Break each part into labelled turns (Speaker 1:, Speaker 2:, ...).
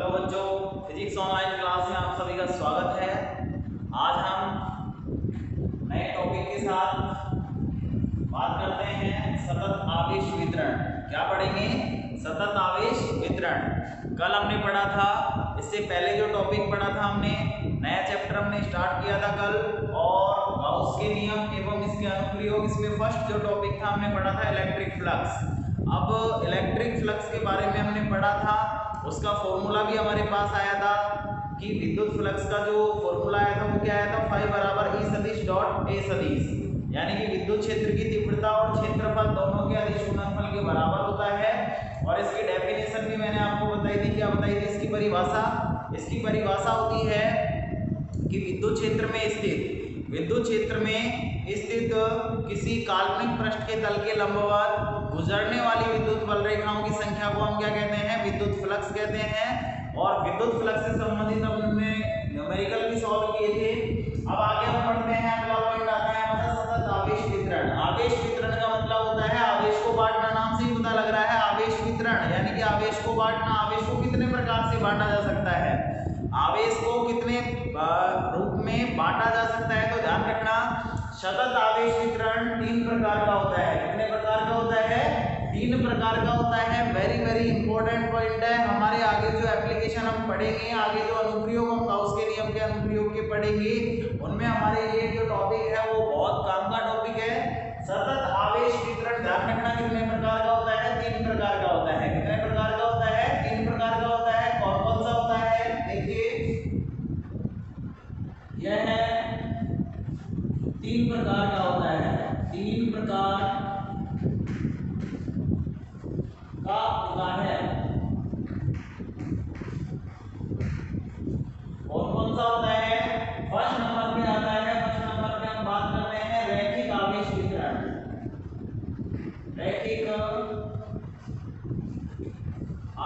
Speaker 1: Hello बच्चों, physics online class में आप सभी का स्वागत है। आज हम नए टॉपिक के साथ बात करते हैं सतत आवेश वितरण। क्या पढ़ेंगे? सतत आवेश वितरण। कल हमने पढ़ा था, इससे पहले जो टॉपिक पढ़ा था हमने, नया चैप्टर हमने स्टार्ट किया था कल, और गाउस के नियम एवं इसके अनुप्रयोग। इसमें फर्स्ट जो टॉपिक था हमने पढ़ा था इलेक्ट्रिक फ्लक्स। अब इलेक्ट्रिक फ्लक्स के बारे में हमने पढ़ा था, उसका फॉर्मूला भी हमारे पास आया था कि विद्युत फ्लक्स का जो फॉर्मूला आया था वो क्या आया था, फाई बराबर ई सदिश डॉट ए सदिश, यानी कि विद्युत क्षेत्र की तीव्रता और क्षेत्रफल दोनों के अदिश गुणनफल के बराबर होता है। और इसकी डेफिनेशन भी मैंने आपको बताई थी। क्या बताई थी इसकी परिभाषा? इसकी परिभाषा होती है कि विद्युत क्षेत्र में स्थित किसी काल्पनिक पृष्ठ के तल के लंबवत गुजरने वाली विद्युत बल रेखाओं की संख्या को हम क्या कहते हैं? विद्युत फ्लक्स कहते हैं। और विद्युत फ्लक्स से संबंधित हमने न्यूमेरिकल भी सॉल्व किए थे। अब आगे हम पढ़ते हैं, अगला पॉइंट आता है हमारा सतत आवेश वितरण। आवेश वितरण का मतलब होता है आवेश को बांटना। नाम से ही पता लग रहा है आवेश वितरण, यानी कि आवेश को बांटना। आवेश को कितने प्रकार से बांटा जा सकता है? आवेश को कितने रूप में बांटा जा सकता है? तो ध्यान रखना, सतत आवेश वितरण 3 प्रकार का होता है। कितने प्रकार का होता है? 3 प्रकार का होता है। वेरी वेरी इंपॉर्टेंट पॉइंट है। हमारे आगे जो एप्लीकेशन हम पढ़ेंगे, आगे जो अनुप्रयोग हम गाउस के नियम के अनुप्रयोग के पढ़ेंगे, उनमें हमारे लिए जो टॉपिक है वो बहुत काम का टॉपिक है। सतत आवेश वितरण ध्यान रखना कितने प्रकार का होता है? 3 प्रकार का होता है। कितने प्रकार का होता है? 3 प्रकार का होता है। कौन कौन सा होता है? देखिए, यह है 3 प्रकार का होता है। 3 प्रकार का होता है। कौन सा होता है? फर्स्ट नंबर पे आता है। फर्स्ट नंबर पे हम बात करते हैं रैखिक आवेश वितरण। रैखिक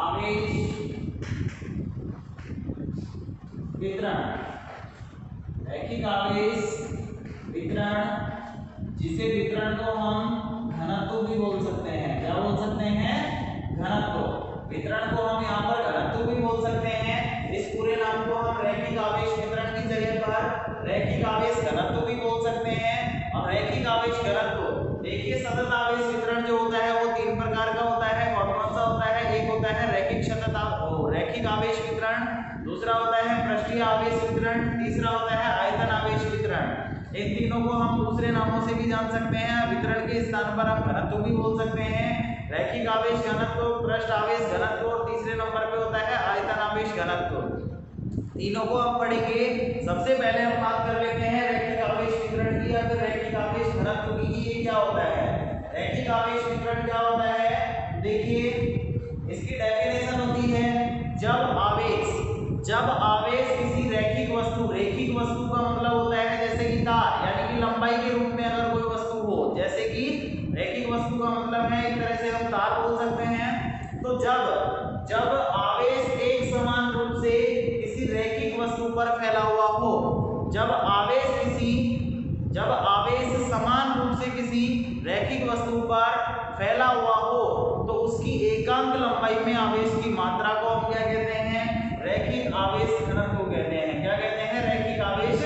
Speaker 1: आवेश वितरण। रैखिक आवेश वितरण, जिसे वितरण को हम घनत्व भी बोल सकते हैं। क्या बोल सकते हैं? घनत्व। वितरण को हम यहाँ पर घनत्व भी बोल सकते हैं। इस पूरे नाम को हम रैखिक आवेश वितरण की जगह पर रैखिक आवेश घनत्व भी बोल सकते हैं। और रैखिक आवेश घनत्व, देखिए, सतत आवेश वितरण जो होता है वो 3 प्रकार का होता है। कौन कौन सा होता है? एक होता है रैखिक आवेश वितरण, दूसरा होता है पृष्ठीय आवेश वितरण, तीसरा होता है आयतन आवेश वितरण। इन तीनों को हम दूसरे नामों से भी जान सकते हैं। वितरण के स्थान पर हम घनत्व भी बोल सकते हैं। रैखिक आवेश घनत्व, पृष्ठ आवेश घनत्व, और तीसरे नंबर पे होता है आयतन आवेश घनत्व। तीनों को हम पढ़ेंगे। सबसे पहले हम बात कर लेते हैं रैखिक आवेश वितरण की या फिर रैखिक आवेश घनत्व की। ये क्या होता है? रैखिक आवेश वितरण क्या होता है? देखिए, इसकी डेफिनेशन होती है जब आवेश किसी रैखिक वस्तु का मतलब होता है जैसे कि तार, यानी कि लंबाई के रूप में अगर कोई वस्तु हो, जैसे कि रैखिक वस्तु का मतलब है एक तरह से हम तार बोल सकते हैं। तो जब आवेश एक समान रूप से किसी रैखिक वस्तु पर फैला हुआ हो, जब आवेश समान रूप से किसी रैखिक वस्तु पर फैला हुआ हो, तो उसकी एकांक लंबाई में आवेश की मात्रा को हम क्या कहते हैं? रैखिक आवेश घनत्व कहते हैं। क्या कहते हैं? रैखिक आवेश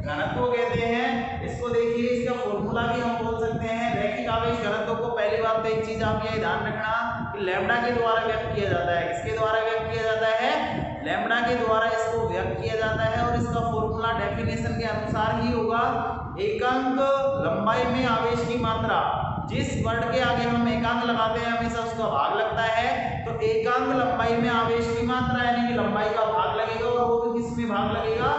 Speaker 1: घनत्व कहते हैं। इसको देखिए, इसका फॉर्मूला भी हम बोल सकते हैं। रैखिक आवेश घनत्व को पहली बात तो एक चीज आप ये ध्यान रखना कि लैम्डा के द्वारा व्यक्त किया जाता है। किसके द्वारा व्यक्त किया जाता है? लैम्डा के द्वारा इसको व्यक्त किया जाता है। और इसका फॉर्मूला डेफिनेशन के अनुसार ही होगा। एकांक लंबाई में आवेश की मात्रा, जिस वर्ड के आगे हम एकांक लगाते हैं हमेशा उसका भाग लगता है। तो एकांक लंबाई में आवेश की मात्रा, यानी कि लंबाई का भाग लगेगा। और वो भी किस में भाग लगेगा?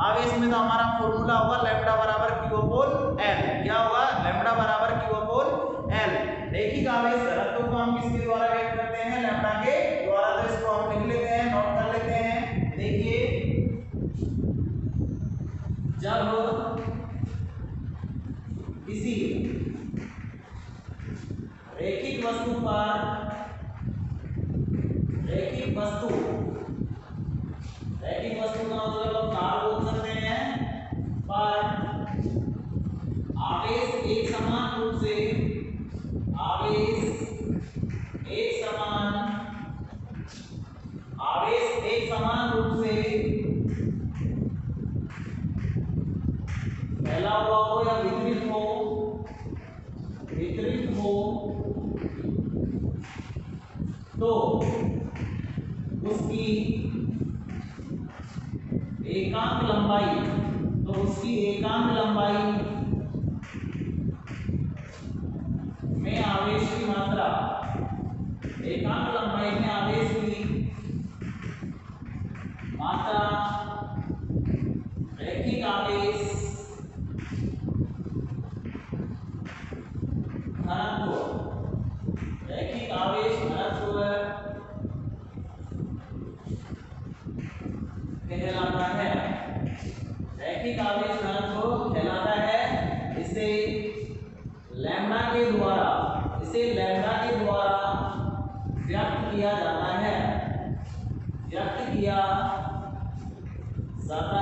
Speaker 1: आवेश में। तो हमारा फॉर्मूला होगा लैम्डा बराबर क्यू अपॉन एल। क्या होगा? लैम्डा बराबर क्यू अपॉन एल। रैखिक आवेश घनत्व को हम किसके द्वारा व्यक्त करते हैं? लैम्डा के द्वारा। तो इसको हम लिख लेते हैं, नोट कर लेते हैं। देखिए, जब किसी रैखिक वस्तु का मतलब हम तार बोल सकते हैं, पर आवेश एक समान रूप से तो उसकी एकांक लंबाई में आवेश की मात्रा, एकांक लंबाई में आवेश की मात्रा रैखिक आवेश घनत्व कहलाता है। रैखिक आवेश घनत्व कहलाता है। इसे लैम्ब्डा के द्वारा व्यक्त किया जाता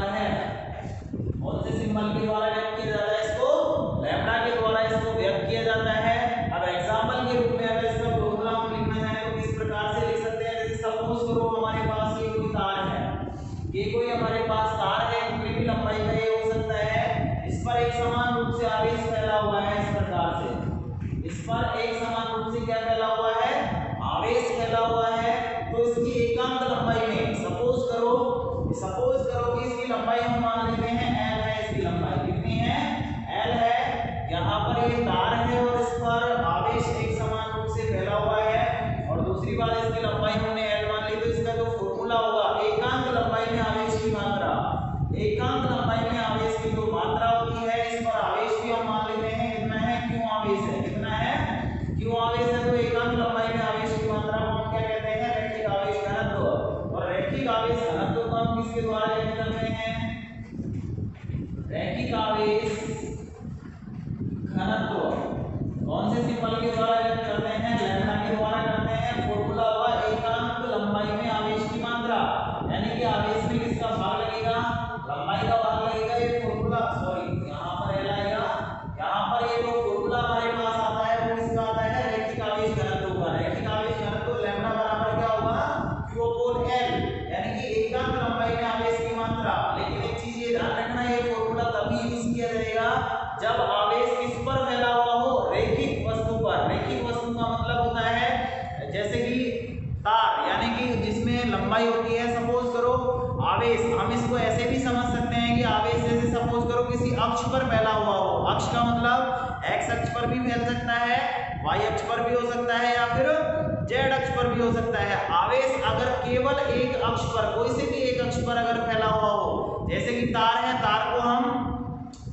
Speaker 1: है, कौन से सिंबल के द्वारा व्यक्त किया जाता है? इसको लैम्ब्डा के द्वारा इसको व्यक्त किया जाता है। अब एग्जांपल के रूप में अगर इसका फॉर्मूला हम लिखना है तो किस प्रकार से लिख सकते हैं? जैसे सपोज करो हमारे पास ये कोई तार है, ये कोई हमारे पास तार है, कोई भी लंबाई का ये हो सकता है। इस पर एक समान रूप से आवेश फैला हुआ है। इस प्रकार से इस पर एक समान रूप से क्या फैला हुआ है? आवेश फैला हुआ है। तो इसकी एकांक लंबाई में सपोज करो कि इसकी लंबाई हम मान लेते हैं L है। इसकी लंबाई कितनी है? L है। यहाँ पर ये तार है और इस पर आवेश एक समान रूप से फैला हुआ है। और दूसरी बात, इसकी लंबाई हमने L मान ली, तो इसका जो फॉर्मूला होगा एकांक लंबाई में आवेश की मात्रा, एकांक लंबाई में आवेश की जो मात्रा होती है, इस पर आवेश भी हम मान लेते हैं कितना है? Q आवेश है। कितना है? Q आवेश है। तो एकांक लंबाई में आवेश की मात्रा को हम क्या कहते हैं? रैखिक आवेश घनत्व। और रैखिक आवेश घनत्व को हम किसके द्वारा व्यक्त करते हैं? रैखिक आवेश घनत्व कौन से सिंबल के द्वारा व्यक्त करते हैं? लैम्ब्डा के द्वारा करते हैं। फॉर्मूला होगा एकांक लंबाई में आवेश की मात्रा, यानी कि आवेश में किसका भाग लगेगा? लंबाई का भाग लगेगा। ये फॉर्मूला यहाँ पर L आएगा। यहाँ पर ये जो फॉर्मूला हमारे पास आता है वो किसका आता है? रैखिक आवेश घनत्व का। रैखिक आवेश घनत्व लैम्ब्डा बराबर क्या होगा? Q/L, यानी कि एकांक लंबाई में आवेश की मात्रा। लेकिन एक चीज ये ध्यान रखना, ये फॉर्मूला तभी यूज किया जाएगा जब आवेश किस पर फैला हुआ हो? रैखिक वस्तु पर। रैखिक वस्तु का मतलब होता है जैसे कि तार, यानी कि जिसमें लंबाई होती है। सपोज करो आवेश, हम इसको ऐसे भी समझ सकते हैं कि आवेश जैसे सपोज करो किसी अक्ष पर फैला हुआ हो। अक्ष का मतलब x अक्ष पर भी फैल सकता है, y अक्ष पर भी हो सकता है, या फिर z अक्ष पर भी हो सकता है। आवेश अगर केवल एक अक्ष पर, कोई से भी एक अक्ष पर अगर फैला हुआ हो, जैसे कि तार है,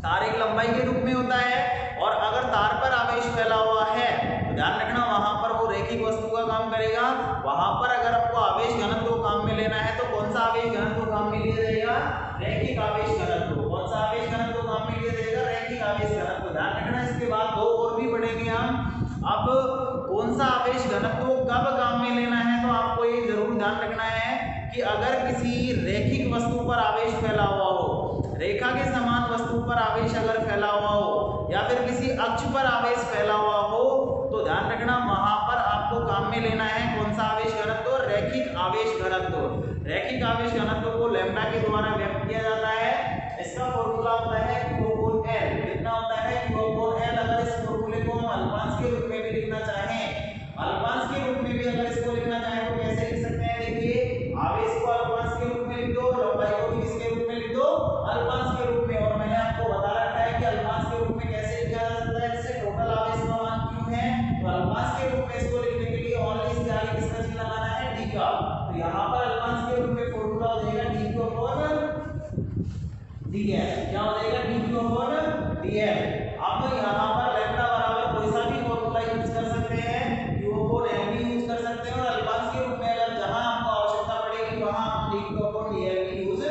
Speaker 1: तार एक लंबाई के रूप में होता है। और अगर तार पर आवेश फैला हुआ है तो ध्यान रखना वहां पर वो रैखिक वस्तु का काम करेगा। वहां पर अगर आपको आवेश घनत्व काम में लेना है तो कौन सा आवेश घनत्व काम में लिया जाएगा? रैखिक आवेश घनत्व। कौन सा आवेश घनत्व काम में लिया जाएगा? रैखिक आवेश घनत्व। ध्यान रखना, इसके बाद दो और भी पढ़ेंगे हम। अब कौन सा आवेश घनत्व कब काम में लेना है, तो आपको ये जरूर ध्यान रखना है कि अगर किसी रैखिक वस्तु पर आवेश फैला हुआ हो, रेखा के समान वस्तु पर आवेश अगर फैला हुआ हो, या फिर किसी अक्ष पर आवेश फैला हुआ हो, तो ध्यान रखना वहां पर आपको काम में लेना है कौन सा आवेश घनत्व? रैखिक आवेश घनत्व। रैखिक आवेश घनत्व को लैम्ब्डा के द्वारा व्यक्त किया जाता है। इसका फॉर्मूला होता है Q/L। कितना होता है? Q/L। अगर इस फॉर्मूले को हम अल्पांश के रूप में भी लिखना चाहें, अल्पांश के रूप में भी अगर इसको लिखना चाहें तो कैसे लिख सकते हैं? देखिए, आवेश को अल्पांश के रूप में लिख दो, लंबाई को भी किसके रूप में लिख दो? अल्पांश के रूप में। और मैंने आपको बता रखा है कि अल्पांश के रूप में कैसे लिखा जा सकता है। जैसे टोटल आवेश का मान Q है, तो अल्पांश के रूप में इसको लिखने के लिए ओनली इसके आगे किसका चिन्ह लगाना है? D का। तो यहाँ पर अल्पांश के रूप में फॉर्मूला हो जाएगा dQ/dl। क्या हो जाएगा? dQ/dl। अब यहाँ पर लैम्ब्डा बराबर कोई सा भी फॉर्मूला यूज कर सकते हैं, Q/L भी यूज कर सकते हैं, और अल्पांश के रूप में अगर जहां आपको आवश्यकता पड़ेगी वहां आप dQ/dl भी यूज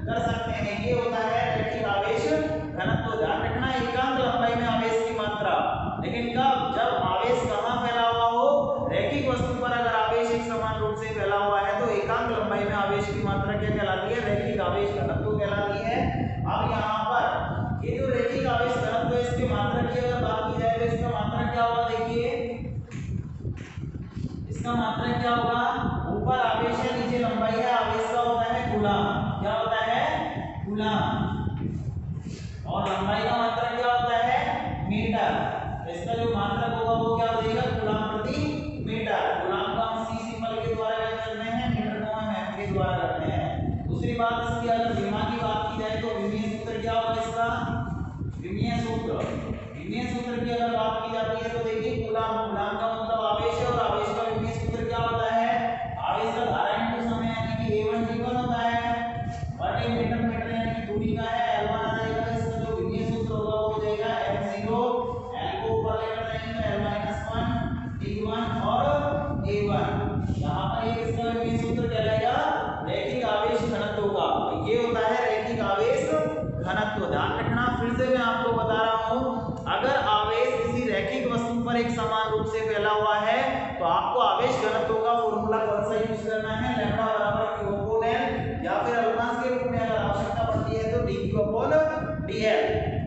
Speaker 1: कर सकते हैं। ये होता है रैखिक आवेश घनत्व। ध्यान रखना, एकांक लंबाई में आवेश की मात्रा। लेकिन कब? जब आवेश कहां फैला हुआ हो? रैखिक वस्तु पर अगर आवेश एक समान रूप से फैला हुआ है तो एकांक लंबाई में आवेश की मात्रा क्या कहलाती है? रैखिक आवेश घनत्व कहलाती है। अब यहाँ पर ये जो रैखिक आवेश घनत्व है, इसकी मात्रा की अगर बात की जाए तो इसका मात्रा क्या होगा? देखिए, इसका मात्रा क्या होगा? ऊपर आवेश है, नीचे लंबाई है। आवेश का होता है कूलम। क्या होता है? कूलम। और लंबाई का मात्रा क्या होता है? मीटर। तो इसका जो मात्रक होगा वो क्या हो जाएगा? कूलम प्रति मीटर। कूलम को हम C सिंबल यहाँ पर ये इसका मेन सूत्र कहलाएगा रैखिक आवेश घनत्व का। तो ये होता है रैखिक आवेश घनत्व। ध्यान रखना, फिर से मैं आपको बता रहा हूँ, अगर आवेश किसी रैखिक वस्तु पर एक समान रूप से फैला हुआ है तो आपको आवेश घनत्व का फॉर्मूला कौन सा यूज करना है, लैम्डा बराबर क्यू अपॉन एल, या फिर अल्फांस के रूप में अगर आवश्यकता पड़ती है तो D Q upon D L.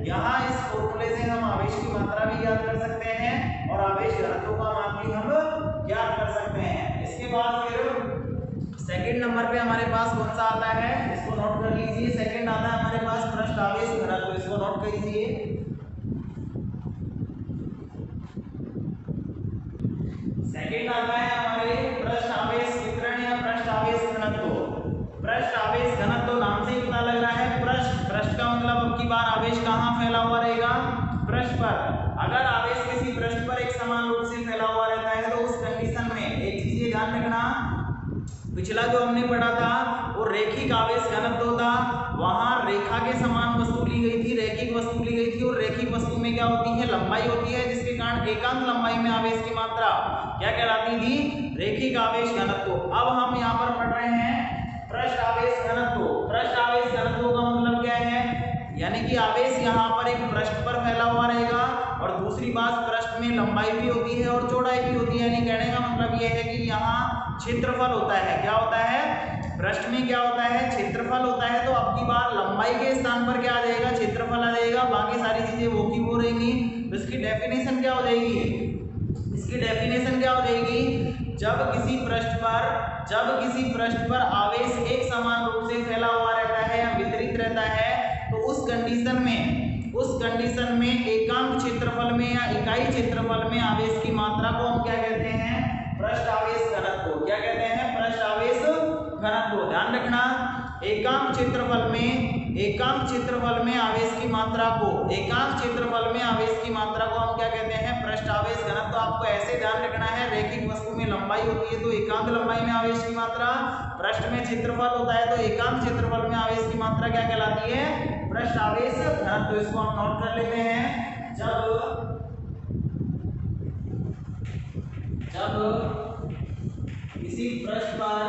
Speaker 1: यहाँ इस फॉर्मूले से हम आवेश की मात्रा भी ज्ञात कर सकते हैं और आवेश घनत्व का मान भी हम ज्ञात कर सकते हैं। इसके बाद फिर सेकंड नंबर पे हमारे पास कौन सा आता है, इसको नोट कर लीजिए। सेकंड आता है हमारे पास पृष्ठ आवेश घनत्व, इसको नोट कीजिए। सेकंड आता है हमारे पृष्ठ आवेश वितरण या पृष्ठ आवेश घनत्व। पृष्ठ आवेश घनत्व नाम से ही पता लग रहा है, पृष्ठ का मतलब अब की बार आवेश कहाँ फैला हुआ रहेगा, पृष्ठ पर। अगर आवेश किसी पृष्ठ पर एक समान रूप से फैला हुआ रहता है तो उस कंडीशन में एक चीज ये ध्यान रखना, पिछला जो हमने पढ़ा था वो रैखिक आवेश घनत्व था, वहां रेखा के समान वस्तु ली गई थी, रैखिक वस्तु ली गई थी, और रैखिक वस्तु में क्या होती है, लंबाई होती है, जिसके कारण एकांक लंबाई में आवेश की मात्रा क्या कहलाती थी, रैखिक आवेश घनत्व। अब हम यहाँ पर पढ़ रहे हैं पृष्ठ आवेश घनत्व। पृष्ठ आवेश घनत्व का मतलब क्या है, यानी कि आवेश यहाँ पर एक पृष्ठ पर फैला हुआ रहेगा, और दूसरी बात पृष्ठ में लंबाई भी होती है और चौड़ाई भी होती है। यानी कहने का मतलब यह है कि यहाँ क्षेत्रफल होता है, क्या होता है, पृष्ठ में क्या होता है, क्षेत्रफल होता है। तो अब की बार लंबाई के स्थान पर क्या आ जाएगा, क्षेत्रफल आ जाएगा, बाकी सारी चीजें वो की वो रहेंगी। तो इसकी डेफिनेशन क्या हो जाएगी, इसकी डेफिनेशन क्या हो जाएगी, जब किसी पृष्ठ पर आवेश एक समान रूप से फैला हुआ रहता है या वितरित रहता है तो उस कंडीशन में एकांक क्षेत्रफल में या इकाई क्षेत्रफल में आवेश की मात्रा को हम क्या कहते हैं, पृष्ठ आवेश घनत्व। क्या कहते हैं, पृष्ठ आवेश घनत्व। ध्यान रखना, एकांक क्षेत्रफल में आवेश की मात्रा को हम क्या कहते हैं, पृष्ठ आवेश घनत्व। आपको ऐसे ध्यान रखना है, रैखिक वस्तु में लंबाई होती है तो एकांक लंबाई में आवेश की मात्रा, पृष्ठ में क्षेत्रफल होता है तो एकांक क्षेत्रफल में आवेश की मात्रा क्या कहलाती है, पृष्ठ आवेश घनत्व। इसको हम नोट कर लेते हैं। जब किसी पृष्ठ पर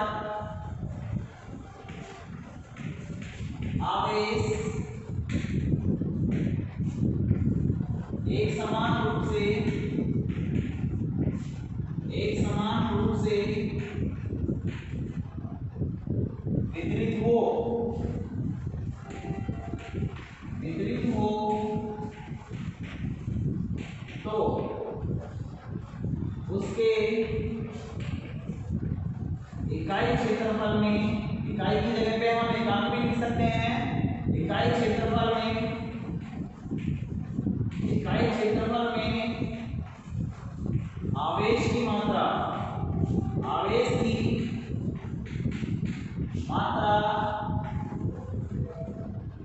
Speaker 1: आवेश एक समान रूप से वितरित हो तो उसके इकाई क्षेत्रफल में, इकाई की जगह पे हम एकांक भी लिख सकते हैं, इकाई क्षेत्रफल में आवेश की मात्रा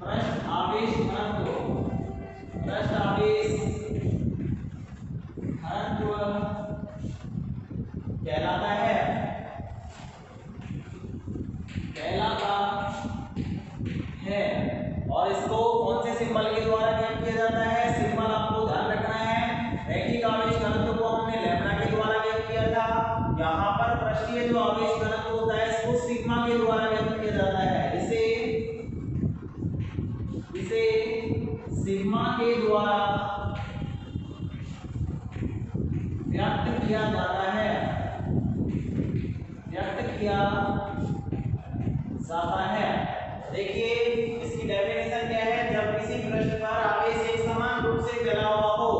Speaker 1: पृष्ठ आवेश घनत्व कहलाता है। और इसको कौन से सिंबल के द्वारा व्यक्त किया जाता है, सिंबल आपको ध्यान रखना है। रैखिक आवेश घनत्व को हमने लैम्डा के द्वारा व्यक्त किया था, यहाँ पर पृष्ठीय जो आवेश घनत्व होता है इसको सिग्मा के द्वारा व्यक्त किया जाता है। इसे सिग्मा के द्वारा व्यक्त किया जाता है, देखिए इसकी डेफिनेशन क्या है, जब किसी पृष्ठ पर आवेश एक समान रूप से फैला हुआ हो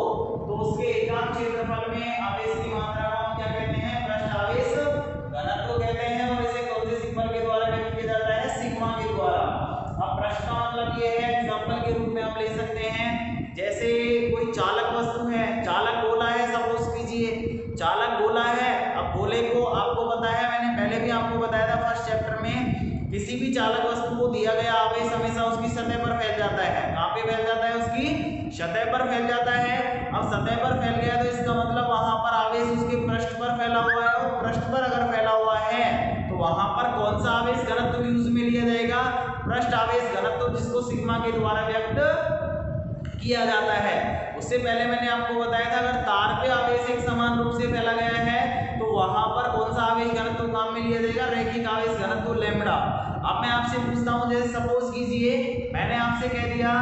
Speaker 1: तो उसके एकांक क्षेत्रफल में आवेश की मात्रा को हम क्या कहते हैं, पृष्ठ आवेश घनत्व कहते हैं। और इसे कौन से सिंबल के द्वारा व्यक्त किया जाता है, सिग्मा के द्वारा। अब पृष्ठ का मतलब ये है, एग्जांपल के रूप में हम ले सकते हैं, जैसे कोई चालक वस्तु है, चालक गोला है, सपोज कीजिए चालक गोला है। अब गोले को आपको पता है, मैंने पहले भी आपको बताया था फर्स्ट चैप्टर में, किसी भी चालक वस्तु को दिया गया आवेश हमेशा उसकी सतह पर फैल जाता है। कहाँ पे फैल जाता है, उसकी सतह पर फैल जाता है। अब सतह पर फैल गया तो इसका मतलब वहां पर आवेश उसके पृष्ठ पर फैला हुआ है, और पृष्ठ पर अगर फैला हुआ है तो वहां पर कौन सा आवेश घनत्व यूज में लिया जाएगा, पृष्ठ आवेश घनत्व, जिसको सिग्मा के द्वारा व्यक्त किया जाता है। उससे पहले मैंने आपको बताया था, अगर तार पे आवेश एक समान रूप से फैला गया है तो वहां पर कौन सा आवेश घनत्व काम में लिया जाएगा, रैखिक आवेश घनत्व लैम्ब्डा। अब मैं आपसे पूछता हूं, जैसे सपोज कीजिए मैंने आपसे कह दिया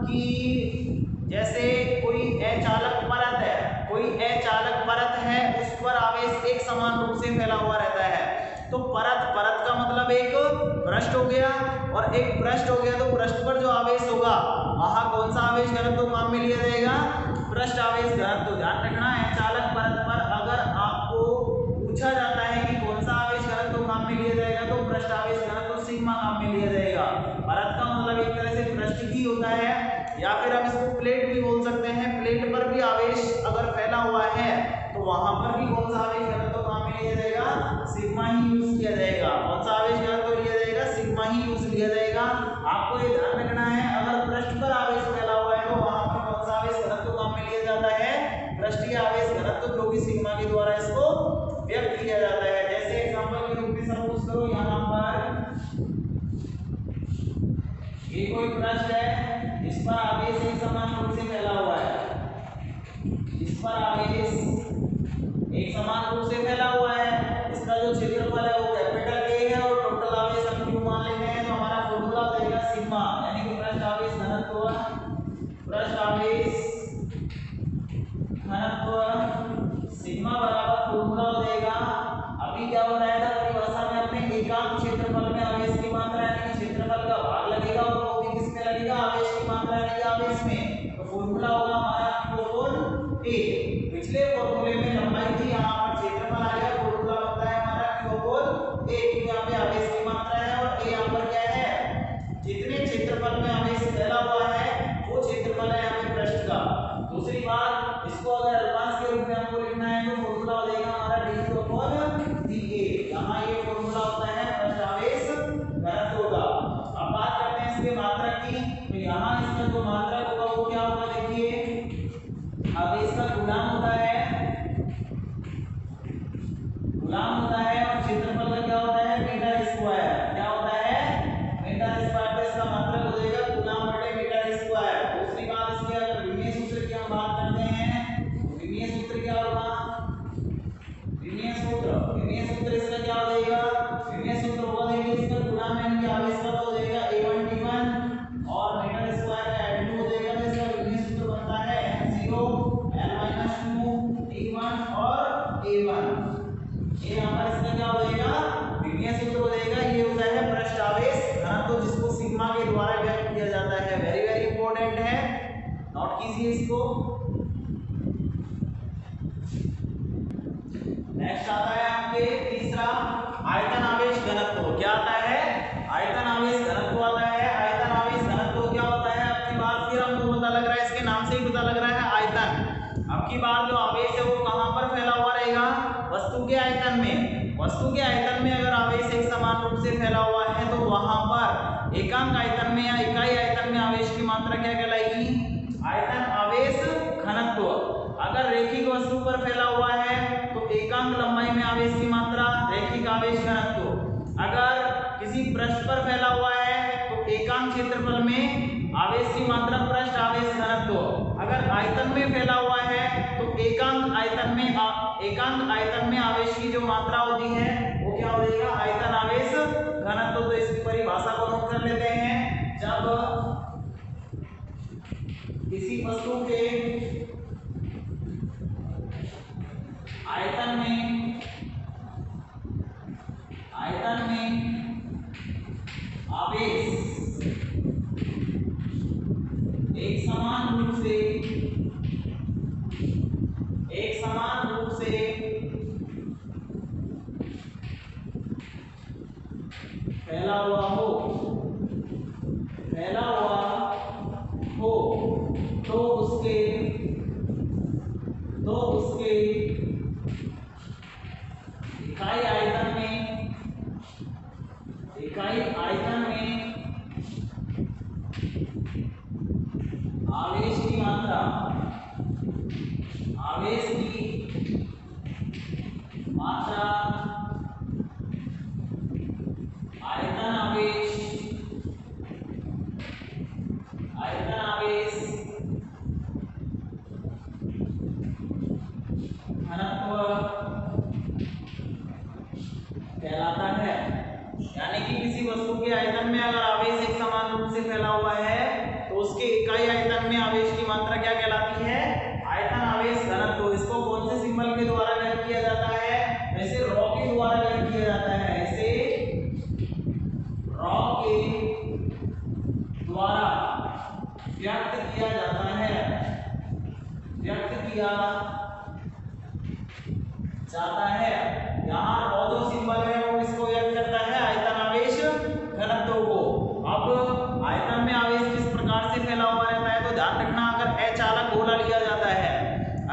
Speaker 1: कि जैसे कोई अचालक परत है, कोई अचालक परत है, उस पर आवेश एक समान रूप से फैला हुआ रहता है। तो परत का मतलब एक पृष्ठ हो गया, और एक पृष्ठ हो गया तो पृष्ठ पर जो आवेश होगा वहां कौन सा आवेश घनत्व काम में लिया जाएगा, पृष्ठ आवेश घनत्व। ध्यान रखना है, चालक परत पर अगर आपको पूछा जाता है कि कौन सा आवेश घनत्व काम में लिया जाएगा तो पृष्ठ आवेश घनत्व सिग्मा काम में लिया जाएगा। परत का मतलब एक तरह से पृष्ठ ही होता है, या फिर हम इसको प्लेट भी बोल सकते हैं। प्लेट पर भी आवेश अगर फैला हुआ है तो वहां पर भी कौन सा आवेश घनत्व काम में लिया जाएगा, सिग्मा ही यूज किया जाएगा। कौन सा आवेश घनत्व लिया जाएगा, सिग्मा ही यूज लिया जाएगा। आपको ये ध्यान रखना है, अगर पृष्ठ पर आवेश फैला हुआ है तो वहां पर कौन सा आवेश घनत्व काम में लिया जाता है, पृष्ठीय आवेश घनत्व, जो कि सिग्मा के द्वारा इसको व्यक्त किया जाता है। जैसे एग्जांपल के रूप में सपोज करो यहाँ पर ये कोई पृष्ठ है, इस पर आवेश एक समान रूप से फैला हुआ है, इस पर आवेश एक समान रूप से फैला हुआ है। इसका जो क्षेत्रफल है वो कैपिटल A है, और टोटल आवेश हम क्यों मान लेते हैं, तो हमारा फॉर्मूला हो जाएगा सिग्मा, यानी कि पृष्ठ आवेश घनत्व, पृष्ठ आवेश घनत्व सिग्मा बराबर फॉर्मूला हो जाएगा। अभी क्या हो रहा था परिभाषा में, अपने एकांक क्षेत्रफल में आवेश की मात्रा, यानी कि क्षेत्रफल का भाग लगेगा, और वो भी किसमें लगेगा, आवेश की मात्रा यानी कि आवेश में। तो फॉर्मूला होगा हमारा Q/A। पिछले फॉर्मूले में लंबाई थी, यहाँ पर क्षेत्रफल आ गया, फॉर्मूला बनता है हमारा Q/A, क्योंकि यहाँ पे आवेश की मात्रा है और A यहाँ पर क्या है, जितने क्षेत्रफल में आवेश फैला हुआ है वो क्षेत्रफल है यहाँ पे पृष्ठ का। दूसरी बात, इसको अगर अल्पांश के रूप में हमको लिखना है तो फॉर्मूला हो जाएगा हमारा dQ/dA। यहाँ ये फॉर्मूला होता है पृष्ठ आवेश घनत्व का। अब बात करते हैं इसके मात्रक की, तो यहाँ इसका जो मात्रक होगा वो क्या होगा, देखिए आवेश का गुणांक होता है, और क्षेत्रफल का क्या होता है, मीटर स्क्वायर। क्या होता है, मीटर स्क्वायर। तो इसका मात्रक हो जाएगा गुणांक बटे मीटर स्क्वायर। दूसरी बात, इसके अगर विमीय सूत्र की हम बात करते हैं, विमीय सूत्र क्या होगा, विमीय सूत्र इसका क्या हो जाएगा, विमीय सूत्र होगा, देखिए इसका गुणांक यानी कि आवेश का हो जाएगा A1 T1 और मीटर स्क्वायर का L2 हो जाएगा। तो इसका विमीय सूत्र बनता है M0 L-2 T1 और A1। ये यहाँ पर इसका क्या हो जाएगा, विमीय सूत्र हो जाएगा। ये होता है पृष्ठ आवेश घनत्व, जिसको सिग्मा के द्वारा व्यक्त किया जाता है। वेरी वेरी इंपॉर्टेंट है, नोट कीजिए इसको। नेक्स्ट आता है आपके तीसरा, आयतन आवेश घनत्व। क्या आता है, आयतन आवेश घनत्व आता है। आयतन आवेश घनत्व क्या होता है, अब की बार फिर हमको पता लग रहा है, इसके नाम से ही पता लग रहा है आयतन। अब की बार जो आवेश है वो कहां पर फैला हुआ रहेगा, वस्तु के आयतन में। वस्तु के आयतन में अगर आवेश एक समान रूप से फैला हुआ है तो वहां पर एकांक आयतन में या इकाई आयतन में आवेश की मात्रा क्या कहलाएगी, आयतन आवेश घनत्व। अगर रैखिक वस्तु पर फैला हुआ है तो एकांक लंबाई में आवेश की मात्रा रैखिक आवेश घनत्व। अगर किसी पृष्ठ पर फैला हुआ है तो एकांक क्षेत्रफल में आवेश की मात्रा पृष्ठ आवेश घनत्व। अगर आयतन में फैला हुआ है तो एकांक आयतन में आवेश की जो मात्रा होती है वो क्या हो जाएगा, आयतन आवेश घनत्व। तो इसकी परिभाषा को नोट कर लेते हैं। जब किसी वस्तु के आयतन में आवेश एक समान रूप से फैला हुआ हो तो उसके इकाई आयतन में आवेश की मात्रा आयतन आवेश घनत्व कहलाता है। यानी कि किसी वस्तु के आयतन में अगर आवेश एक समान रूप से फैला हुआ है तो उसके इकाई आयतन में आवेश की मात्रा क्या कहलाती है? आयतन आवेश घनत्व। इसको कौन से सिंबल के द्वारा व्यक्त किया जाता है? वैसे रॉ के द्वारा व्यक्त किया जाता है। ऐसे रॉ के द्वारा व्यक्त किया जाता है, व्यक्त किया जाता है। यहाँ रॉ जो सिंबल है वो किसको व्यक्त करता है? आयतन आवेश घनत्व को। अब आयतन में आवेश किस प्रकार से फैला हुआ रहता है तो ध्यान रखना, अगर अचालक गोला लिया जाता है,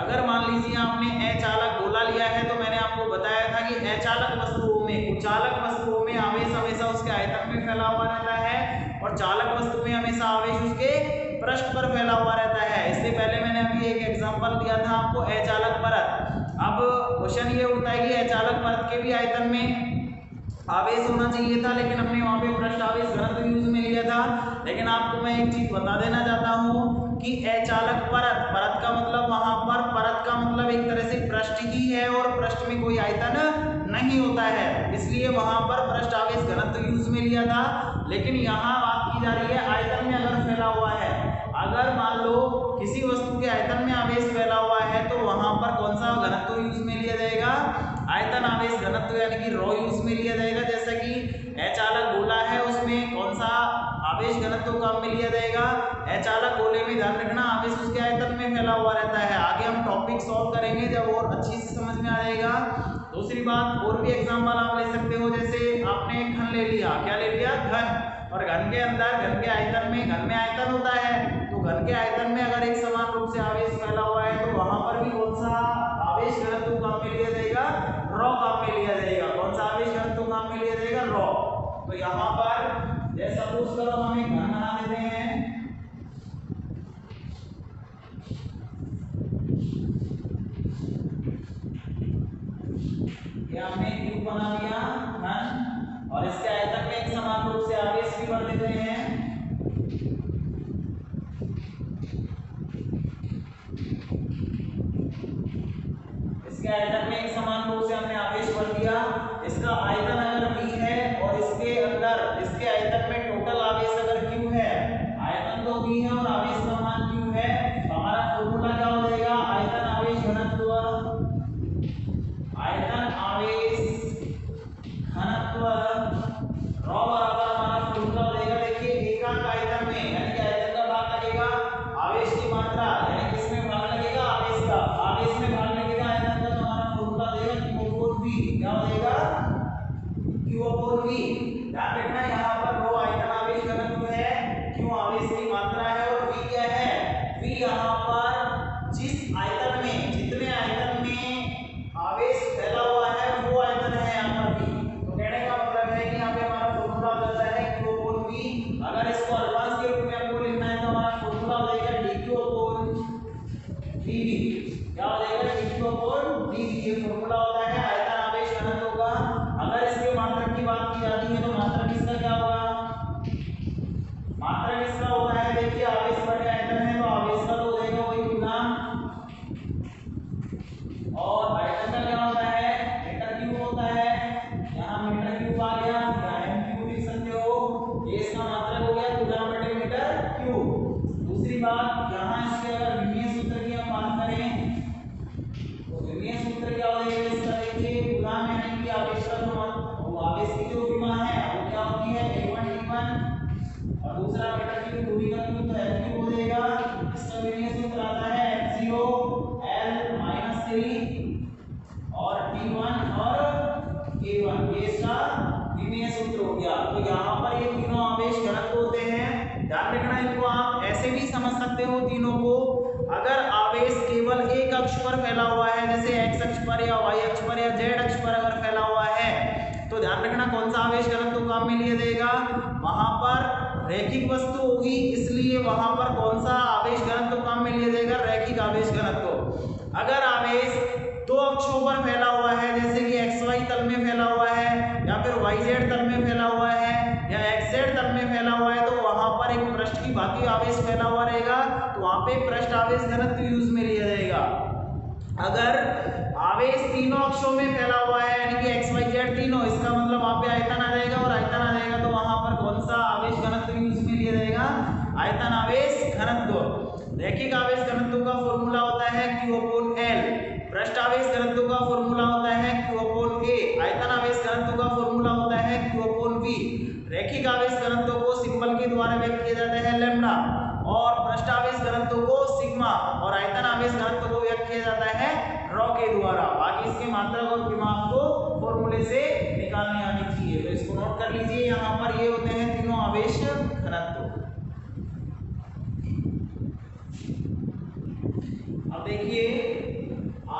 Speaker 1: अगर मान लीजिए आपने अचालक गोला लिया है तो मैंने आपको बताया था कि अचालक वस्तुओं में, कुचालक वस्तुओं में आवेश हमेशा उसके आयतन में फैला हुआ रहता है और चालक वस्तु में हमेशा आवेश उसके पृष्ठ पर फैला हुआ रहता है। इससे पहले मैंने अभी एक एग्जांपल दिया था आपको, अचालक परत। अब क्वेश्चन ये उठता है कि अचालक परत के भी आयतन में आवेश होना चाहिए था, लेकिन हमने वहां पे पृष्ठ आवेश घनत्व यूज में लिया था। लेकिन आपको मैं एक चीज बता देना चाहता हूं कि अचालक परत, परत का मतलब वहां पर, परत का मतलब एक तरह से पृष्ठ ही है और पृष्ठ में कोई आयतन नहीं होता है, इसलिए वहां पर पृष्ठ आवेश घनत्व यूज में लिया था। लेकिन यहाँ बात की जा रही है आयतन में अगर फैला हुआ है, अगर मान लो किसी वस्तु के आयतन में आवेश फैला हुआ है तो वहां पर कौन सा घनत्व यूज में लिया जाएगा? आयतन आवेश घनत्व यानी कि रॉ यूज में लिया जाएगा। जैसा कि अचालक गोला है उसमें कौन सा आवेश घनत्व काम में लिया जाएगा? अचालक गोले में ध्यान रखना आवेश उसके आयतन में फैला हुआ रहता है। आगे हम टॉपिक सॉल्व करेंगे जब और अच्छी से समझ में आ जाएगा। दूसरी बात, और भी एग्जांपल आप ले सकते हो, जैसे आपने एक घन ले लिया, क्या ले लिया? घन। और घन के अंदर, घन के आयतन में, घन में आयतन होता है तो घन के आयतन में अगर एक समान रूप से आवेश फैला हुआ है तो वहां पर भी कौन सा आवेश घनत्व काम में लिया जाएगा? रॉ काम में लिया जाएगा। कौन सा आवेश घनत्व काम में लिया जाएगा? रॉ। तो यहाँ पर जैसा सपोज करो हम एक घन बना देते हैं, ये हमने क्यूब बना लिया घन, और इसके आयतन में एक समान रूप से आवेश भी भर देते हैं। इसके आयतन में एक समान रूप से हमने आवेश भर दिया। इसका आयतन अगर v है और इसके अंदर, इसके आयतन में टोटल आवेश अगर q है, आयतन तो v है और आवेश का मान q है, तो हमारा फॉर्मूला क्या हो जाएगा? आयतन आवेश घनत्व, आयतन आवेश घनत्व रॉ बराबर हमारा फॉर्मूला हो जाएगा। देखिए एकांक आयतन में, यानी कि आयतन का भाग लगेगा आवेश की मात्रा, यानी किसमें भाग लगेगा? आवेश का, आवेश में भाग लगेगा आयतन का, तो हमारा फॉर्मूला देगा q/v। क्या हो जाएगा? q/v। ध्यान रखना यहाँ पर रॉ आयतन आवेश घनत्व है, q आवेश की मात्रा है और v क्या है? v यहाँ पर जिस आयतन में, जितने आयतन में आवेश फैला हुआ है वो आयतन है यहाँ पर v। तो कहने का मतलब है कि यहाँ पे हमारा फॉर्मूला हो जाता है q/v। अगर इसको एडवांस के रूप में आपको लिखना है तो हमारा फॉर्मूला हो जाएगा dq/dv। क्या हो जाएगा? dq/dv। ये फॉर्मूला होता है आयतन आवेश घनत्व का। अगर इसके मात्रक की बात की जाती है तो मात्रक इसका क्या होगा? मात्रक इसका होता है, देखिए आवेश बटे आयतन है तो आवेश का तो हो जाएगा वही गुना, और आयतन का क्या होता है? मीटर क्यूब होता है। यहाँ मीटर क्यूब आ गया, या एम क्यूब लिख सकते हो। ये इसका मात्रक हो गया गुना बटे मीटर क्यूब। दूसरी बात, यहाँ इसके अगर विमीय सूत्र की हम बात करें तो विमीय सूत्र क्या हो जाएगा इसका? देखिए गुना में यानी कि आवेश का जो आवेश की जो विमा है वो क्या होती है? a1 d1, और दूसरा मीटर क्यूब दूरी का क्यूब तो l क्यूब हो जाएगा। इसका विमीय सूत्र आता है f0 l-3 और d1 और a1, ये इसका विमीय सूत्र हो गया। तो यहाँ पर ये तीनों आवेश घनत्व होते हैं। ध्यान रखना, इनको आप ऐसे भी समझ सकते हो तीनों को। अगर आवेश केवल एक अक्ष पर फैला हुआ है, जैसे x अक्ष पर या y अक्ष पर या z अक्ष पर अगर फैला हुआ है, तो ध्यान रखना कौन सा आवेश घनत्व काम में लिया जाएगा? वहां पर रैखिक वस्तु होगी, इसलिए वहां पर कौन सा आवेश घनत्व काम में लिया जाएगा? रैखिक आवेश घनत्व। अगर आवेश दो अक्षों पर फैला हुआ है, जैसे कि xy तल में फैला हुआ है या फिर yz तल में फैला हुआ है या xz तल में फैला हुआ है, तो वहां पर एक पृष्ठ की भांति आवेश फैला हुआ रहेगा, तो वहां पे पृष्ठ आवेश घनत्व यूज में लिया जाएगा। अगर आवेश तीनों अक्षों में फैला हुआ है, यानी कि एक्स वाई जेड तीनों, इसका मतलब वहां पे आयतन आ जाएगा, और आयतन आ जाएगा तो वहां पर कौन सा आवेश घनत्व भी उसमें लिया जाएगा, आयतन आवेश घनत्व। रैखिक आवेश घनत्व का फॉर्मूला होता है Q अपॉन L, पृष्ठ आवेश घनत्व का फॉर्मूला होता है Q अपॉन A, आयतन आवेश घनत्व का फॉर्मूला होता है Q अपॉन V। रैखिक आवेश घनत्व को सिंबल के द्वारा व्यक्त किया जाता है लैम्डा, और पृष्ठ आवेश घनत्व को सिग्मा, और आयतन आवेश घनत्व को व्यक्त किया जाता है रॉ के द्वारा। बाकी इसके मात्रक और परिमाप को फॉर्मूले से निकालने आनी चाहिए, तो इसको नोट कर लीजिए। यहाँ पर ये होते हैं तीनों आवेश घनत्व। अब देखिए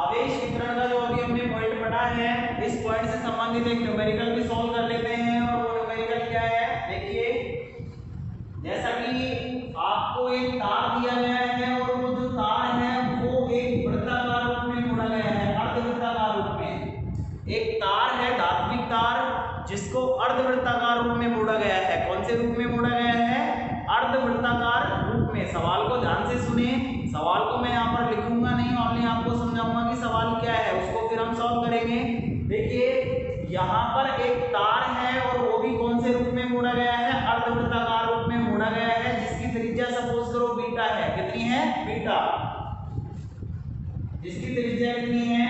Speaker 1: आवेश वितरण का जो अभी हमने पॉइंट पढ़ा है, इस पॉइंट से संबंधित एक न्यूमेरिकल भी सॉल्व कर लेते हैं। और वो न्यूमेरिकल क्या है, देखिए जैसा कि आपको एक तार दिया गया है, और वो जो तार है वो एक वृत्ताकार रूप में मोड़ा गया है, अर्धवृत्ताकार रूप में। एक तार है धात्विक तार, जिसको अर्धवृत्ताकार रूप में मोड़ा गया है। कौन से रूप में मोड़ा गया है, अर्धवृत्ताकार रूप में। सवाल को ध्यान से सुने, सवाल को मैं यहाँ पर लिखूंगा नहीं, ओनली आपको समझाऊंगा कि सवाल क्या है, उसको फिर हम सॉल्व करेंगे। देखिए यहाँ पर एक तार है, और वो भी कौन से रूप में मोड़ा गया है, अर्धवृत्ताकार रूप में मोड़ा गया है, जिसकी त्रिज्या सपोज करो बीटा है। कितनी है, बीटा। जिसकी त्रिज्या कितनी है,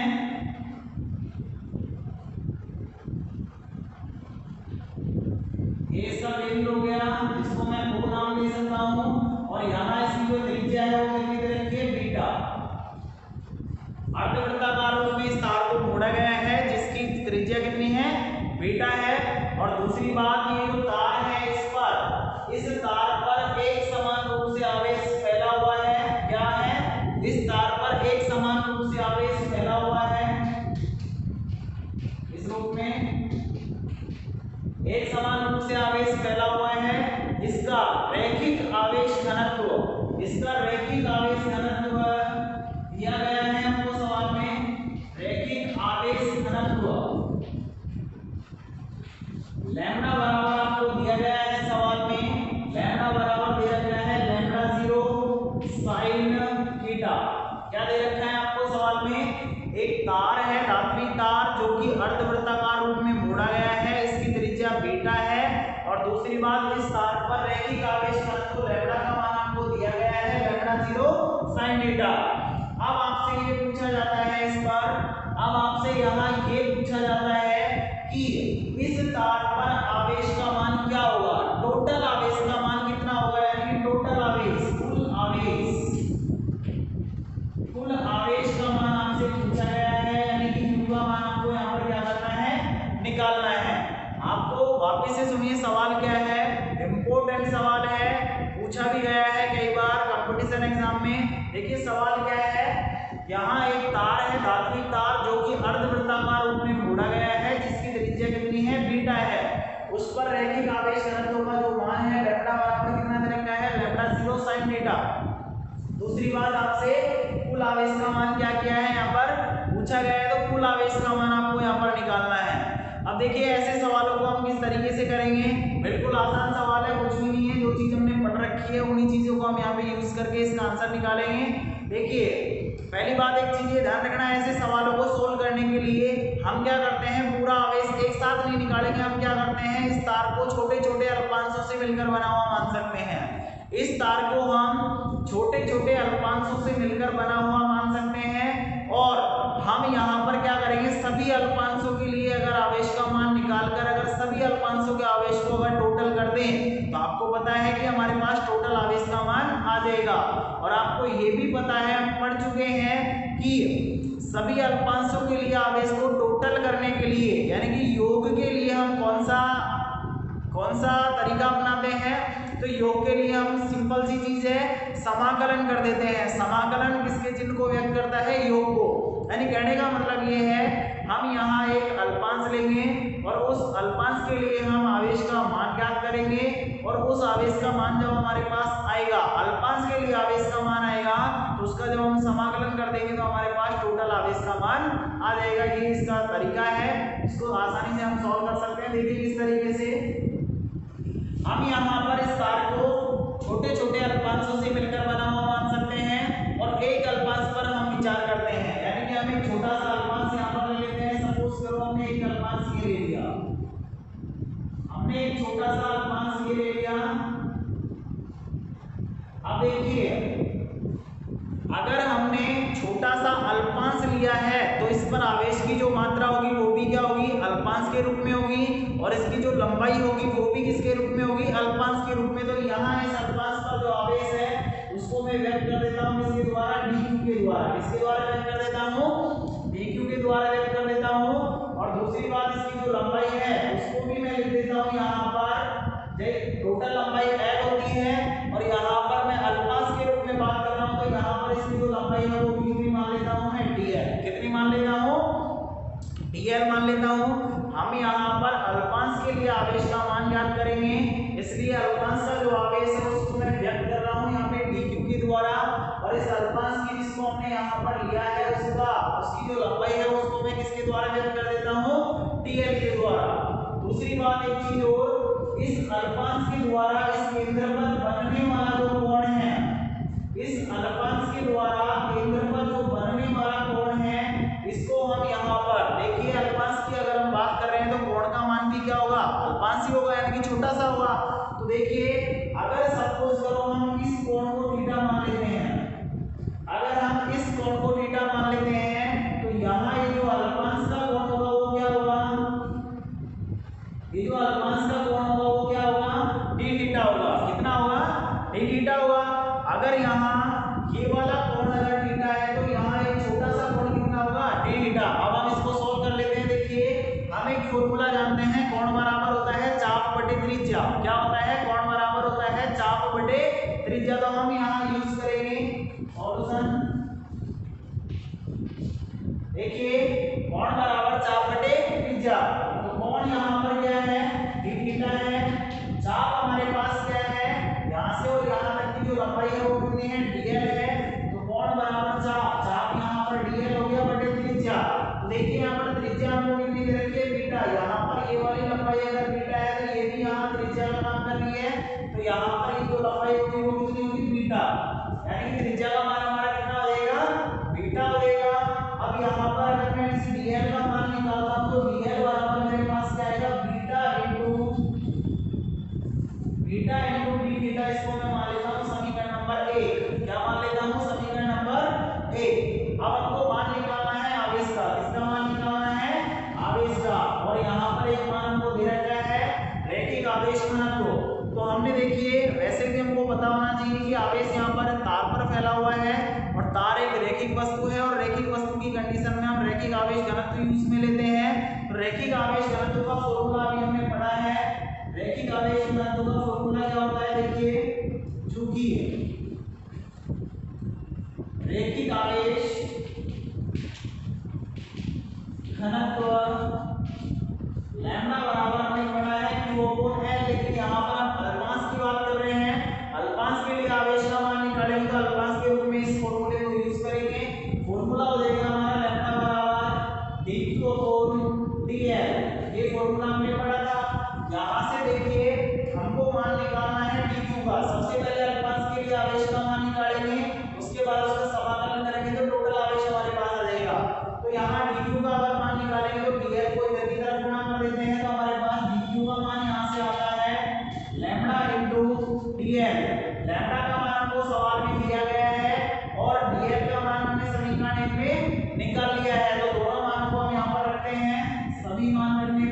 Speaker 1: ये इसका केंद्र हो गया, जिसको मैं ओ नाम दे सकता हूं, और यहाँ इसकी जो त्रिज्या है वो कितनी दे रखी है, बीटा। अर्धवृत्ताकार रूप में इस तार को मोड़ा गया है, जिसकी त्रिज्या कितनी है, बीटा है। और दूसरी बात, ये जो तार है इस तार पर एक समान रूप से आवेश फैला हुआ है। क्या है, इस तार पर एक समान रूप से आवेश फैला हुआ है, इस रूप में एक समान रूप से आवेश फैला हुआ है। इसका रैखिक आवेश घनत्व, इसका रैखिक आवेश घनत्व दिया गया है हमको सवाल में। रैखिक आवेश घनत्व लैम्डा बराबर आपको दिया गया है सवाल में, लैम्डा बराबर दे रखा है लैम्डा 0 sin थीटा। क्या दे रखा है आपको सवाल में, एक तार है धात्विक तार, जो कि अर्धवृत्ताकार रूप में मोड़ा गया है, इसकी त्रिज्या बीटा है। और दूसरी बात, इस तार पर रैखिक आवेश घनत्व लैम्डा का मान आपको दिया गया है लैम्डा 0 sin थीटा। अब आपसे ये पूछा जाता है इस पर, अब आपसे यहाँ ये पूछा जाता है कि इस तार पर आवेश का मान क्या होगा, टोटल आवेश का मान कितना होगा, यानी टोटल आवेश, कुल आवेश का मान आपसे पूछा गया है, यानी कि Q का मान आपको यहाँ पर क्या करना है, निकालना है। आपको वापस से सुनिए सवाल क्या है, इंपॉर्टेंट सवाल है, पूछा भी गया है कई बार कंपटीशन एग्जाम में। देखिए सवाल क्या है, यहाँ एक तार है धात्विक तार, जो कि अर्धवृत्ताकार रूप में मोड़ा गया है, जिसकी त्रिज्या कितनी है, बीटा है। उस पर रैखिक आवेश घनत्व का जो मान है लैम्डा बराबर कितना दे रखा है, लैम्डा 0 sin थीटा। दूसरी बात, आपसे कुल आवेश का मान क्या किया है, यहाँ पर पूछा गया है, तो कुल आवेश का मान आपको यहाँ पर निकालना है। अब देखिए ऐसे सवालों को हम किस तरीके से करेंगे, बिल्कुल आसान सवाल है, कुछ भी नहीं है, जो चीज हमने पढ़ रखी है उन्हीं चीजों को हम यहाँ पे यूज करके इसका आंसर निकालेंगे। देखिए पहली बात, एक चीज ये ध्यान रखना है, ऐसे सवालों को सोल्व करने के लिए हम क्या करते हैं, पूरा आवेश एक साथ नहीं निकालेंगे, हम क्या करते हैं, इस तार को छोटे छोटे अल्पांशों से मिलकर बना हुआ मान सकते हैं। इस तार को हम छोटे छोटे अल्पांशों से मिलकर बना हुआ मान सकते हैं, और हम यहाँ पर क्या करेंगे, सभी अल्पांशों के लिए अगर आवेश का मान निकालकर अगर सभी अल्पांशों के आवेश को अगर टोटल कर दें, तो आपको पता है कि हमारे पास टोटल आवेश का मान आ जाएगा। और आपको ये भी पता है, हम पढ़ चुके हैं कि सभी अल्पांशों के लिए आवेश को टोटल करने के लिए, यानी कि योग के लिए हम कौन सा तरीका अपनाते हैं, तो योग के लिए हम सिंपल सी चीज है, समाकलन कर देते हैं। समाकलन किसके चिन्ह को व्यक्त करता है, योग को। यानी कहने का मतलब ये है, हम यहाँ एक अल्पांश लेंगे और उस अल्पांश के लिए हम आवेश का मान ज्ञात करेंगे, और उस आवेश का मान जब हमारे पास आएगा, अल्पांश के लिए आवेश का मान आएगा, तो उसका जब हम समाकलन कर देंगे तो हमारे पास टोटल आवेश का मान आ जाएगा। ये इसका तरीका है, इसको आसानी से हम सॉल्व कर सकते हैं। देखिए किस तरीके से हम यहाँ पर इस तार को छोटे छोटे अल्पांशों से मिलकर बना हुआ मान सकते हैं, और एक अल्पांश पर हम विचार करते हैं, यानी कि हम एक छोटा सा अल्पांश छोटा सा अल्पांश ये ले लिया। अब देखिए अगर हमने छोटा सा अल्पांश लिया है तो इस पर आवेश की जो मात्रा होगी वो भी क्या होगी, अल्पांश के रूप में होगी, और इसकी जो लंबाई होगी वो भी किसके रूप में होगी, अल्पांश के रूप में। तो यहाँ इस अल्पांश का जो आवेश है उसको मैं व्यक्त कर देता हूँ किसके द्वारा, dq के द्वारा। किसके द्वारा व्यक्त कर देता हूँ, dq के द्वारा व्यक्त कर देता हूँ। और दूसरी बात इसकी जो लंबाई है उसको भी मैं लिख देता हूँ यहाँ पर, टोटल लंबाई l होती है और यहाँ पर मैं अल्पांश के रूप में बात कर रहा हूँ, तो यहाँ पर इसकी जो लंबाई है वो कितनी मान लेता हूँ मैं, dl। कितनी मान लेता हूँ, dl मान लेता हूँ। हम यहाँ पर अल्पांश के लिए आवेश का मान ज्ञात करेंगे, इसलिए अल्पांश का जो आवेश है उसको मैं व्यक्त कर रहा हूँ यहाँ पे dq के द्वारा, और इस अल्पांश की जिसको हमने यहाँ पर लिया है उसकी जो लंबाई है उसको मैं किसके द्वारा व्यक्त कर देता हूँ, dl के द्वारा। दूसरी बात एक चीज और, इस अल्पांश के द्वारा इस केंद्र पर बनने वाला जो कोण है, इस अल्पांश के द्वारा केंद्र पर जो बनने वाला कोण है इसको हम यहाँ पर देखिए, अल्पांश की अगर हम बात कर रहे हैं तो कोण का मान भी क्या होगा, अल्पांश ही होगा, यानी कि छोटा सा होगा। तो देखिए अगर सपोज करो हम इस कोण को थीटा मान लेते हैं, अगर हम इस कोण को थीटा मान लेते हैं तो यहाँ ये जो अल्पांश का कोण होगा वो क्या होगा, ये जो अल्पांश का कोण होगा वो क्या होगा, d थीटा होगा। कितना होगा, d थीटा होगा। अगर यहाँ ये वाला कोण अगर थीटा है तो यहाँ एक छोटा सा कोण कितना होगा, d थीटा। अब हम इसको सॉल्व कर लेते हैं। देखिए हम एक फॉर्मूला जानते हैं, कोण बराबर होता है चाप बटे त्रिज्या। क्या होता है, कोण बराबर होता है चाप बटे त्रिज्या। तो हम यहाँ यूज करेंगे सॉल्यूशन। देखिए कोण बराबर चाप बटे त्रिज्या, तो कोण यहाँ पर क्या है, d थीटा है। चाप हमारे पास क्या है, यहाँ से और यहाँ तक की जो लंबाई है वो कितनी है, dl है। तो कोण बराबर चाप, चाप यहाँ पर dl हो गया बटे त्रिज्या। तो देखिए यहाँ पर त्रिज्या हमको कितनी दे रखी है, बीटा। यहाँ पर ये वाली लंबाई अगर बीटा है तो ये भी यहाँ त्रिज्या का काम कर रही है, तो यहाँ पर ये जो लंबाई होगी वो कितनी होगी, बीटा। यानी कि त्रिज्या का मान हमारा कितना हो जाएगा, बीटा हो जाएगा। अब यहाँ पर अगर मैं इस dl का मान निकालता हूँ तो dl बराबर मेरे पास क्या आएगा, बीटा इंटू d थीटा। इसको मैं मान लेता हूँ समीकरण नंबर 1। क्या मान लेता हूँ, समीकरण नंबर 1। अब हमको मान निकालना है आवेश का। किसका मान निकालना है, आवेश का। और यहाँ पर एक मान हमको दे रखा है रैखिक आवेश घनत्व। तो हमने देखिए वैसे भी हमको पता होना चाहिए कि आवेश यहाँ पर तार पर फैला हुआ है और तार एक रैखिक वस्तु है, और रैखिक वस्तु की कंडीशन में हम रैखिक आवेश घनत्व यूज में लेते हैं। तो रैखिक आवेश घनत्व का फॉर्मूला अभी हमने पढ़ा है। रैखिक आवेश घनत्व का फॉर्मूला क्या होता है, देखिए चूंकि रैखिक आवेश घनत्व लैम्डा बराबर हमने पढ़ा है q अपॉन l, लेकिन यहाँ पर हम अल्पांश की बात कर रहे हैं। अल्पांश के लिए आवेश का मान निकालेंगे तो अल्पांश के रूप में इस फॉर्मूले को यूज करेंगे। फॉर्मूला हो जाएगा हमारा लैम्डा बराबर dq अपॉन dl। ये फॉर्मूला हमने पढ़ा था। यहाँ से देखिए हमको मान निकालना है dq का। सबसे पहले अल्पांश के लिए आवेश का मान निकालेंगे, उसके बाद उसका समाकलन करेंगे तो टोटल आवेश हमारे पास आ जाएगा। तो यहाँ dq का अगर मान निकालेंगे तो dl को इधर की तरफ गुणा कर देते हैं, तो हमारे पास dq का मान यहाँ से आता है लैम्डा इंटू dl। लैम्डा का मान हमको सवाल में दिया गया है और dl का मान हमने समीकरण 1 में निकाल लिया है। तो दोनों मान को हम यहाँ पर रखते हैं। सभी मान रखने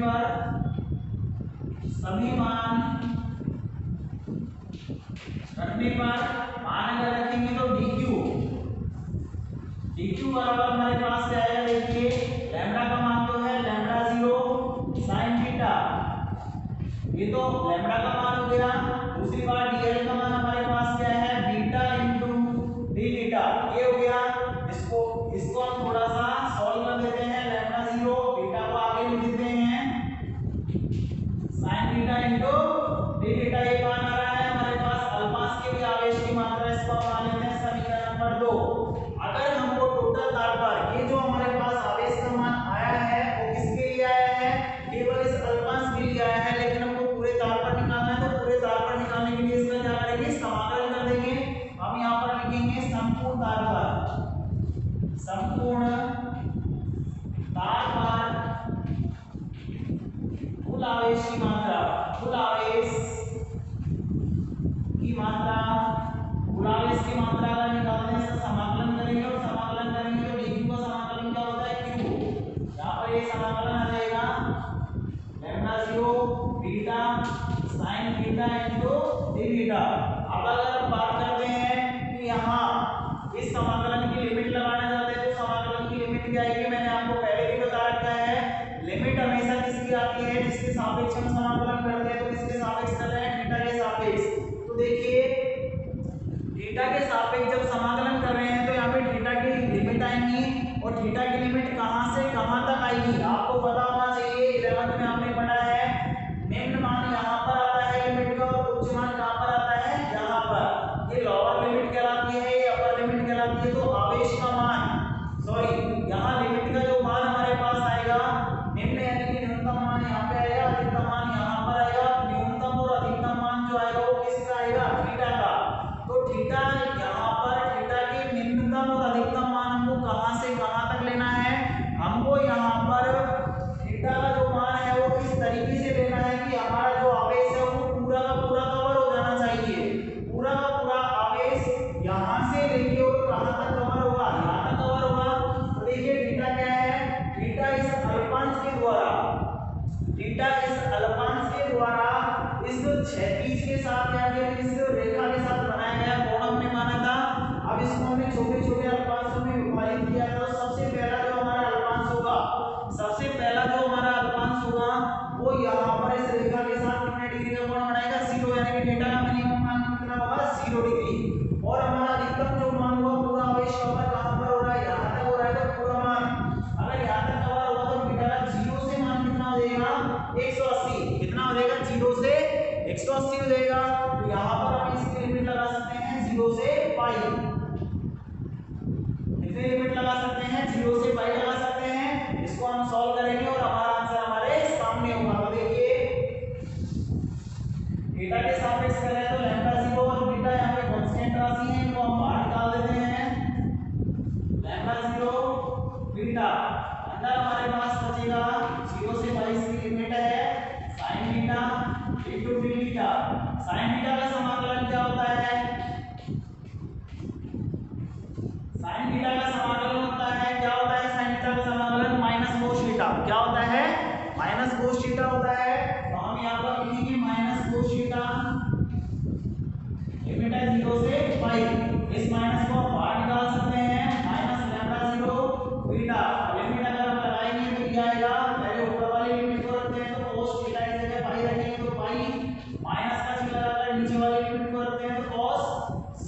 Speaker 1: पर मान अगर रखेंगे तो dq बराबर हमारे पास क्या आएगा, देखिए लैम्डा का मान तो है लैम्डा 0 sin थीटा, ये तो लैम्डा का मान हो गया। दूसरी बात dl का मान हमारे पास क्या है, बीटा इंटू d थीटा, ये हो गया। इसको हम थोड़ा सा सॉल्व कर देते हैं। लैम्डा 0 बीटा को आगे लिख देते हैं sin theta into d theta. ये मान आ रहा है हमारे पास अल्पांश के लिए आवेश की मात्रा, इसको हम मान लेते हैं समीकरण नंबर 2। अगर हमको टोटल तार पर ये जो हमारे पास आवेश का मान आया है वो किसके लिए आया है, केवल इस अल्पांश के लिए आया है, लेकिन हमको पूरे तार पर निकालना है। तो पूरे तार पर निकालने के लिए इसका क्या करेंगे, समाकलन कर देंगे। हम यहाँ पर लिखेंगे संपूर्ण तार पर कुल आवेश की मात्रा कुल आवेश की मात्रा, कुल आवेश की मात्रा अगर निकालने से समाकलन करेंगे और समाकलन करेंगे तो dq का समाकलन क्या होता है q। यहाँ पर ये समाकलन आ जाएगा lambda 0 beta sin beta into d beta. अब अगर हम बात करते हैं कि यहाँ इस समाकलन की लिमिट लगाना चाहते हैं तो समाकलन की लिमिट क्या आएगी, मैंने आपको पहले भी बता रखा है। लिमिट हमेशा किसकी आती है, जिसके सापेक्ष हम समाकलन करते हैं। तो किसके सापेक्ष कर रहे हैं, थीटा के सापेक्ष। तो देखिए थीटा के सापेक्ष जब समाकलन कर रहे हैं तो यहाँ पे थीटा की लिमिट आएंगी और थीटा की लिमिट कहाँ से कहाँ तक आएगी आपको पता होना चाहिए। 11th में आपने पढ़ा है निम्न मान यहाँ पर आता है लिमिट का और उच्च मान कहाँ पर आता है, यहाँ पर। ये लोअर लिमिट कहलाती है, ये अपर लिमिट कहलाती है। तो आवेश का मान सॉरी यहाँ लिमिट का जो मान हमारे पास आएगा निम्न यानी कि न्यूनतम मान यहाँ पे आएगा, अधिकतम मान यहाँ पर आएगा। न्यूनतम और अधिकतम मान जो आएगा वो किसका आएगा, थीटा का। तो थीटा यहाँ पर थीटा के निम्नतम और अधिकतम मान हमको कहाँ से कहाँ तक लेना है, हमको यहाँ पर थीटा का जो मान है वो इस तरीके से लेना है कि हमारा जो आवेश है वो पूरा का पूरा कवर हो जाना चाहिए। पूरा का पूरा आवेश यहाँ से लेके और कहाँ तक कवर होगा, यहाँ तक कवर होगा। तो देखिए थीटा क्या है, थीटा इस अल्पांश के द्वारा, थीटा इस अल्पांश के द्वारा इस क्षैतिज के साथ या फिर इस रेखा के साथ बनाया गया कोण हमने माना था। अब इसको हमने छोटे छोटे अल्पांशों में विभाजित किया था। तो सबसे पहला जो हमारा अल्पांश होगा, सबसे पहला जो हमारा अल्पांश होगा वो यहाँ पर इस रेखा के साथ कितने डिग्री का कोण बनाएगा, 0, यानी कि थीटा का मिनिमम मान कितना होगा, 0 डिग्री। और हमारा अधिकतम जो मान होगा पूरा आवेश कवर कहाँ पर हो रहा है, यहाँ तक हो रहा है। तो पूरा मान अगर यहाँ तक कवर होगा तो थीटा का 0 से मान कितना हो जाएगा, 180। कितना हो जाएगा, 0 से 180 हो जाएगा। तो यहाँ पर हम इसकी लिमिट लगा सकते हैं 0 से पाई। कितनी लिमिट लगा सकते हैं, 0 से पाई लगा सकते हैं। इसको हम सॉल्व करेंगे और हमारा आंसर हमारे सामने होगा। तो देखिए थीटा के सापेक्ष करें तो लैम्डा 0 और बीटा यहाँ पे कांस्टेंट राशि है, इनको हम बाहर निकाल देते हैं। लैम्डा 0 बीटा अंदर हमारे पास बचेगा 0 से 22 की लिमिट है sin beta into d beta. sin beta का समाकलन क्या होता है, sin बीटा का समाकलन होता है, क्या होता है sin बीटा का समाकलन, माइनस cos थीटा। क्या होता है, माइनस cos थीटा होता है। तो हम यहाँ पर लिखेंगे माइनस cos थीटा, लिमिट है 0 से पाई। इस माइनस को हम बाहर निकाल सकते हैं, माइनस लैम्डा 0 बीटा। लिमिट अगर हम लगाएंगे तो क्या आएगा, पहले ऊपर वाली लिमिट को रखते हैं तो cos थीटा की जगह पाई रखेंगे तो पाई, माइनस का चिन्ह लगाकर नीचे वाली लिमिट को रखते हैं तो cos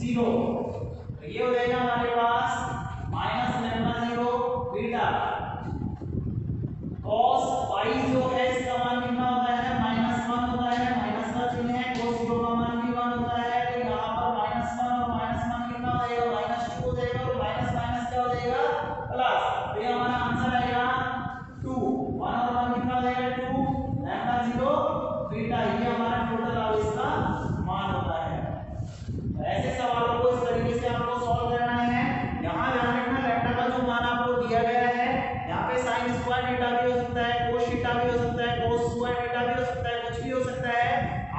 Speaker 1: 0। तो ये हो जाएगा हमारे पास माइनस लैम्डा 0 बीटा cos पाई जो है इसका मान कितना होता है, -1 होता है। माइनस का चिन्ह है, cos 0 का मान भी 1 होता है। तो यहाँ पर -1 और -1 कितना हो जाएगा, -2 हो जाएगा और माइनस माइनस क्या हो जाएगा, प्लस। तो ये हमारा आंसर आएगा 2। 1 और 1 कितना हो जाएगा, 2 लैम्डा 0 बीटा। ये हमारा टोटल आवेश का मान होता है। तो ऐसे सवालों को इस तरीके से आपको सॉल्व करना है। यहाँ ध्यान रखना लैम्डा का जो मान आपको दिया गया है, यहाँ पे sin स्क्वायर थीटा भी हो सकता है, cos थीटा भी हो सकता है, cos स्क्वायर थीटा भी हो सकता है, कुछ भी हो सकता है।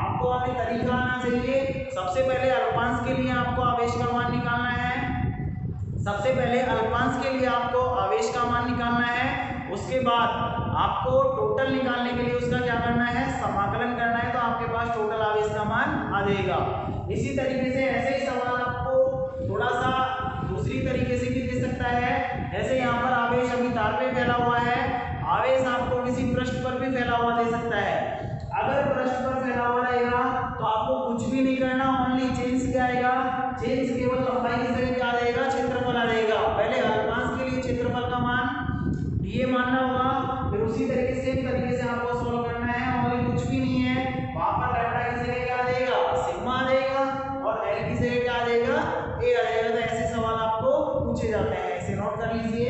Speaker 1: आपको हमें तरीका आना चाहिए। सबसे पहले अल्पांश के लिए आपको आवेश का मान निकालना है, सबसे पहले अल्पांश के लिए आपको आवेश का मान निकालना है। उसके बाद आपको टोटल निकालने के लिए उसका क्या करना है, समाकलन करना है। तो आपके पास टोटल आवेश का मान आ जाएगा। इसी तरीके से ऐसे ही सवाल आपको थोड़ा सा दूसरी तरीके से भी दे सकता है। जैसे यहाँ पर आवेश अभी तार पे फैला हुआ है, आवेश आपको किसी पृष्ठ पर भी फैला हुआ दे सकता है। अगर पृष्ठ पर फैला हुआ रहेगा तो आपको कुछ भी नहीं करना, ओनली चेंज क्या आएगा, चेंज केवल लंबाई की जगह क्या आ जाएगा, क्षेत्रफल आ जाएगा। पहले अल्पांश के लिए क्षेत्रफल का मान ये मानना होगा, फिर उसी तरीके से आपको सॉल्व करना है। और कुछ भी नहीं है, वहां पर लैम्डा की जगह क्या आ जाएगा, सिग्मा आ जाएगा और एल की जगह क्या आ जाएगा, ए आ जाएगा। तो ऐसे सवाल आपको पूछे जाते हैं, इसे नोट कर लीजिए।